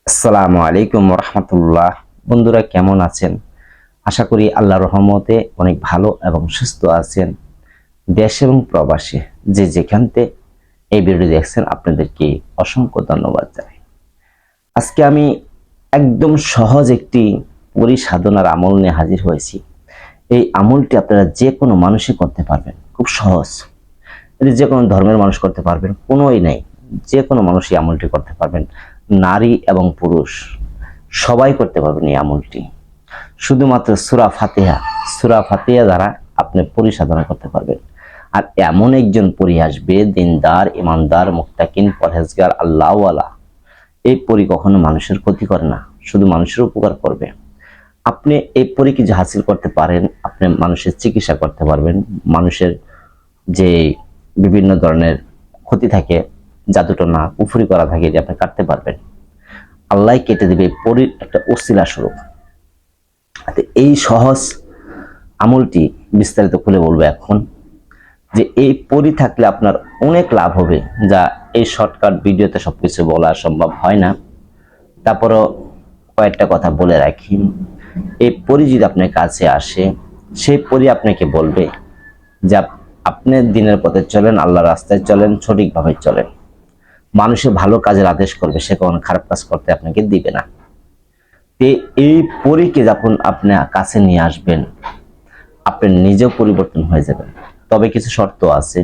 আসসালামু আলাইকুম রহমতুল্লাহ। বন্ধুরা কেমন আছেন? আশা করি আল্লাহর রহমতে অনেক ভালো এবং সুস্থ আছেন। দেশ এবং প্রবাসে যে যেখানতে এই ভিডিও দেখছেন আপনাদেরকে অসংখ্য ধন্যবাদ জানাই। আজকে আমি একদম সহজ একটি পরিসাধনার আমল নিয়ে হাজির হয়েছি। এই আমলটি আপনারা যে কোনো মানুষই করতে পারবেন, খুব সহজ। এটি যে কোনো ধর্মের মানুষ করতে পারবেন, কোনোই নাই, যে কোনো মানুষই আমলটি করতে পারবেন। নারী এবং পুরুষ সবাই করতে পারবেন এই আমলটি। শুধুমাত্র সূরা ফাতিহা দ্বারা আপনি পরিসাধনা করতে পারবেন। আর এমন একজন পরি আসবে, দিনদার, ইমানদার, মুত্তাকিন, পরহেজগার, আল্লাহওয়ালা। এই পরি কখনো মানুষের ক্ষতি করে না, শুধু মানুষের উপকার করবে। আপনি এই পরীকে যে হাসিল করতে পারেন, আপনি মানুষের চিকিৎসা করতে পারবেন। মানুষের যে বিভিন্ন ধরনের ক্ষতি থাকে, জাদুটনা কুফরি করা থাকে, এটি আপনি কাটতে পারবেন। আল্লাহ কেটে দিবে পরীর একটা ওসিলা স্বরূপ। এই সহজ আমলটি বিস্তারিত খুলে বলবো এখন, যে এই পরি থাকলে আপনার অনেক লাভ হবে, যা এই শর্টকাট ভিডিওতে সবকিছু বলা সম্ভব হয় না। তারপরও কয়েকটা কথা বলে রাখি। এই পরি যদি আপনার কাছে আসে, সেই পরি আপনাকে বলবে যে আপনি দিনের পথে চলেন, আল্লাহর রাস্তায় চলেন, সঠিকভাবে চলেন। মানুষের ভালো কাজের আদেশ করবে, সে কখনো খারাপ কাজ করতে আপনাকে দিবে না। এই পরীকে যখন আপনি কাছে নিয়ে আসবেন, আপনি নিজেও পরিবর্তন হয়ে যাবেন। তবে কিছু শর্ত আছে,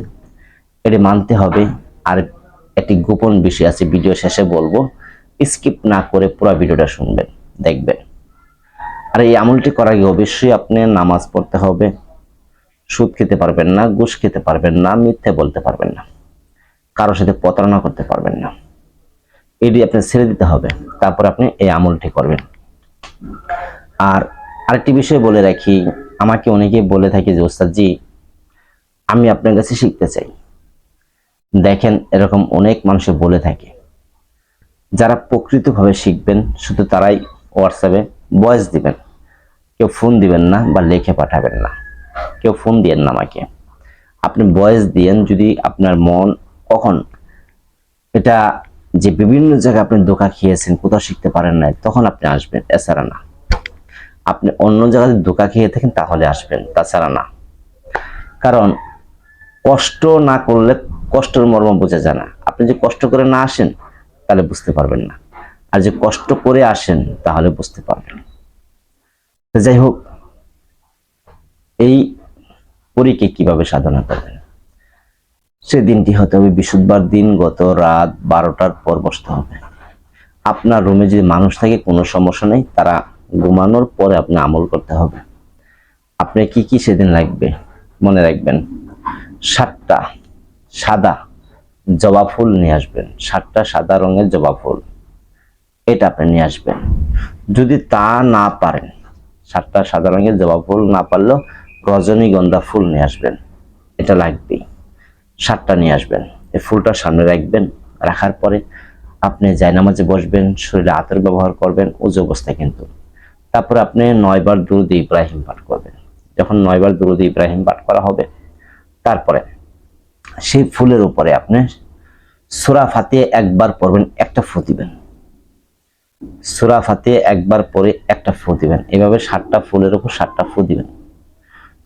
এটি মানতে হবে। আর একটি গোপন বিষয় আছে, ভিডিও শেষে বলবো, স্কিপ না করে পুরো ভিডিওটা শুনবেন, দেখবেন। আর এই আমলটি করার আগে অবশ্যই আপনি নামাজ পড়তে হবে। সুদ খেতে পারবেন না, ঘুষ খেতে পারবেন না, মিথ্যে বলতে পারবেন না, কারোর সাথে প্রতারণা করতে পারবেন না। এটি আপনি ছেড়ে দিতে হবে, তারপর আপনি এই আমলটি করবেন। আর আরেকটি বিষয় বলে রাখি, আমাকে অনেকে বলে থাকে যে ওস্তাদ জি, আমি আপনার কাছে শিখতে চাই। দেখেন, এরকম অনেক মানুষ বলে থাকে। যারা প্রকৃতভাবে শিখবেন শুধু তারাই হোয়াটসঅ্যাপে ভয়েস দিবেন, কেউ ফোন দিবেন না বা লিখে পাঠাবেন না। কেউ ফোন দিয়েন না আমাকে, আপনি ভয়েস দিয়েন। যদি আপনার মন কখন এটা যে বিভিন্ন জায়গায় আপনি ধোঁকা খেয়েছেন, কোথাও শিখতে পারেন নাই, তখন আপনি আসবেন, এছাড়া না। আপনি অন্য জায়গায় ধোঁকা খেয়ে থাকেন তাহলে আসবেন, তাছাড়া না। কারণ কষ্ট না করলে কষ্টের মর্ম বোঝা যায় না। আপনি যে কষ্ট করে না আসেন তাহলে বুঝতে পারবেন না, আর যে কষ্ট করে আসেন তাহলে বুঝতে পারবেন। যাই হোক, এই পরীকে কিভাবে সাধনা করবেন, সে দিনটি হতে হবে বৃহস্পতিবার দিন, গত রাত 12টার পর বসতে হবে। আপনার রুমে যদি মানুষ থাকে কোনো সমস্যা নেই, তারা ঘুমানোর পরে আপনি আমল করতে হবে। আপনি কি কি সেদিন লাগবে মনে রাখবেন। 7টা সাদা জবা ফুল নিয়ে আসবেন, 7টা সাদা রঙের জবা ফুল, এটা আপনি নিয়ে আসবেন। যদি তা না পারেন, 7টা সাদা রঙের জবা ফুল না পারলেও রজনীগন্ধা ফুল নিয়ে আসবেন, এটা লাগবেই। 7টা নিয়ে আসবেন, এই ফুলটা সামনে রাখবেন। রাখার পরে আপনি জায়নামাজে বসবেন, শরীরে আতর ব্যবহার করবেন, ওযু অবস্থায় কিন্তু। তারপর আপনি 9 বার দুরূদ ইব্রাহিম পাঠ করবেন। যখন 9 বার দুরূদ ইব্রাহিম পাঠ করা হবে, তারপরে সেই ফুলের উপরে আপনি সূরা ফাতিহা একবার পড়বেন, একটা ফু দিবেন। সূরা ফাতিহা একবার পড়ে একটা ফু দিবেন। এভাবে 7টা ফুলের উপর 7টা ফু দিবেন।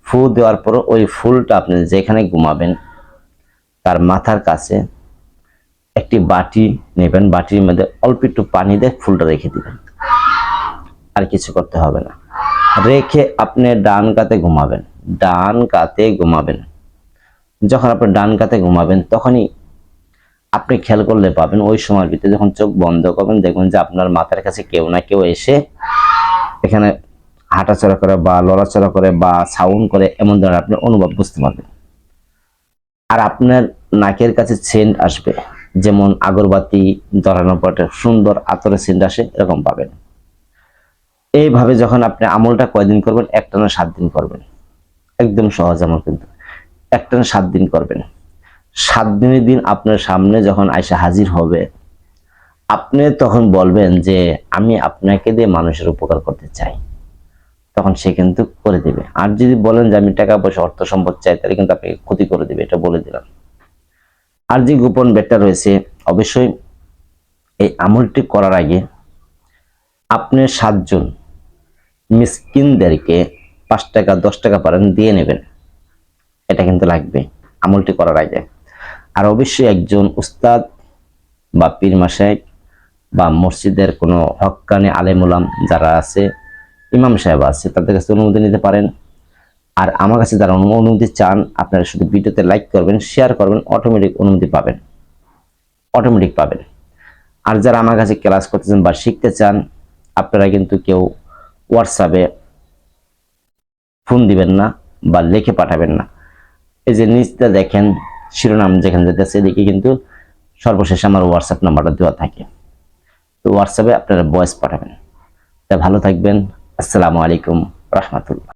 ফু দেওয়ার পর ওই ফুলটা আপনি যেখানে ঘুমাবেন তার মাথার কাছে একটি বাটি নেবেন, বাটির মধ্যে অল্প একটু পানি দিয়ে ফুলটা রেখে দিবেন। আর কিছু করতে হবে না। রেখে আপনি ডান কাতে ঘুমাবেন, ডান কাতে ঘুমাবেন। যখন আপনি ডান কাতে ঘুমাবেন, তখনই আপনি খেয়াল করলে পাবেন, ওই সময়ের ভিতরে যখন চোখ বন্ধ করবেন, দেখবেন যে আপনার মাথার কাছে কেউ না কেউ এসে এখানে হাঁটাচলা করে বা লড়াচড়া করে বা সাউন্ড করে, এমন ধরনের আপনি অনুভব বুঝতে পারবেন। আর আপনার নাকের কাছে সেন্ট আসবে, যেমন আগরবাতি ধরানোর পর সুন্দর আতরের সেন্ট আসে, এরকম পাবেন। এইভাবে যখন আপনি আমলটা কয়দিন করবেন, একটানা 7 দিন করবেন। একদম সহজ আমল, কিন্তু একটানা 7 দিন করবেন। 7 দিনের দিন আপনার সামনে যখন আয়সা হাজির হবে, আপনি তখন বলবেন যে আমি আপনাকে দিয়ে মানুষের উপকার করতে চাই, তখন সে কিন্তু করে দিবে। আর যদি বলেন যে আমি টাকা পয়সা অর্থ সম্পদ চাই, তাহলে কিন্তু আপনাকে ক্ষতি করে দিবে, এটা বলে দিলাম। আর যে গোপন বেটটা রয়েছে, অবশ্যই এই আমলটি করার আগে আপনি 7 জন মিসকিনদেরকে 5 টাকা 10 টাকা পারেন দিয়ে নেবেন, এটা কিন্তু লাগবে আমলটি করার আগে। আর অবশ্যই একজন উস্তাদ বা পীর মাশায়েখ বা মসজিদের কোনো হক্কানি আলেমুলাম যারা আছে, ইমাম সাহেব আছে, তাদের কাছে অনুমতি নিতে পারেন। আর আমার কাছে যারা অনুমতি চান, আপনারা শুধু ভিডিওতে লাইক করবেন, শেয়ার করবেন, অটোমেটিক অনুমতি পাবেন, অটোমেটিক পাবেন। আর যারা আমার কাছে ক্লাস করতেছেন বা শিখতে চান, আপনারা কিন্তু কেউ হোয়াটসঅ্যাপে ফোন দিবেন না বা লিখে পাঠাবেন না। এই যে নিচটা দেখেন শিরোনাম যেখানে যেতেছে, এদিকে কিন্তু সর্বশেষ আমার হোয়াটসঅ্যাপ নাম্বারটা দেওয়া থাকে। তো হোয়াটসঅ্যাপে আপনারা ভয়েস পাঠাবেন। তা ভালো থাকবেন। আসসালামু আলাইকুম রাহমাতুল্লাহ।